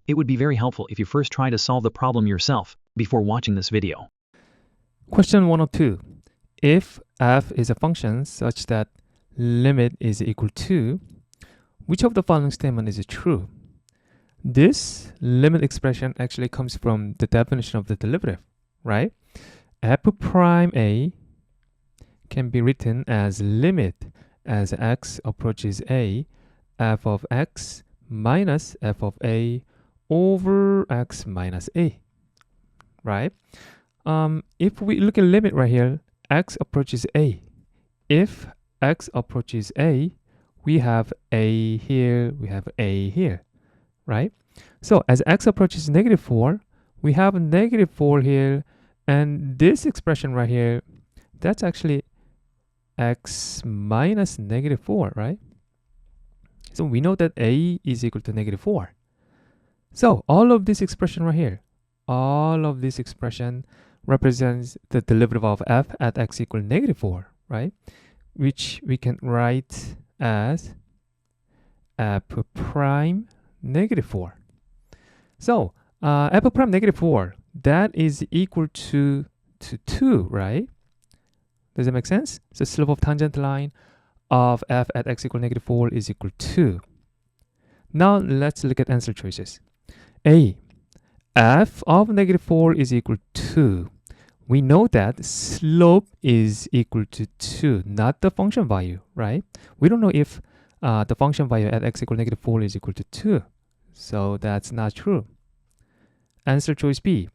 It would be very helpful if you first try to solve the problem yourself before watching this video. Question 102. If f is a function such that limit is equal to, which of the following statement is true? This limit expression actually comes from the definition of the derivative, right? F prime a can be written as limit as x approaches a, f of x minus f of a over x minus a, right? If we look at limit right here, x approaches a. If x approaches a, we have a here, we have a here, right? So as x approaches negative 4, we have a negative 4 here, and this expression right here, that's actually x minus negative 4, right? So we know that a is equal to negative 4. So all of this expression right here, all of this expression represents the derivative of f at x equal negative 4, right? Which we can write as f prime negative 4. So f prime negative 4, that is equal to 2, right? Does that make sense? So slope of tangent line of f at x equal negative 4 is equal to. Now let's look at answer choices. A, f of negative 4 is equal to. We know that slope is equal to 2, not the function value, right? We don't know if the function value at x equal negative 4 is equal to 2. So that's not true. Answer choice B.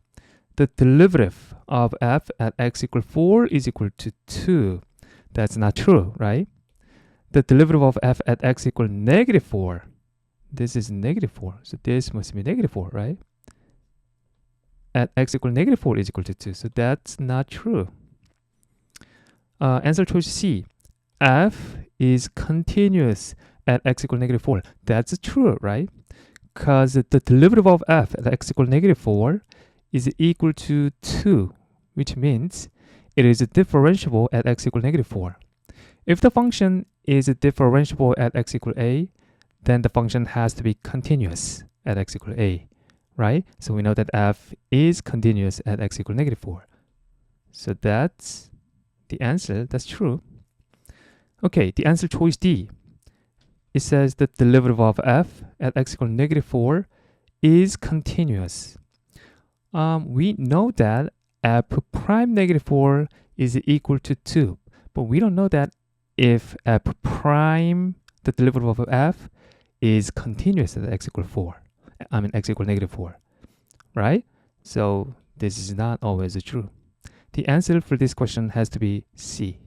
The derivative of f at x equal 4 is equal to 2. That's not true, right? The derivative of f at x equal negative 4. This is negative 4. So this must be negative 4, right? At x equal negative 4 is equal to 2. So that's not true. Answer choice C. F is continuous at x equal negative 4. That's true, right? Because the derivative of f at x equal negative 4 is equal to 2, which means it is differentiable at x equal negative 4. If the function is differentiable at x equal a, then the function has to be continuous at x equal a, right? So we know that f is continuous at x equal negative 4. So that's the answer. That's true. Okay, the answer choice D. It says that the derivative of f at x equal negative 4 is continuous. We know that f prime negative 4 is equal to 2, but we don't know that if f prime, the derivative of f, is continuous at x equal 4. X equal negative 4, right? So this is not always true. The answer for this question has to be C.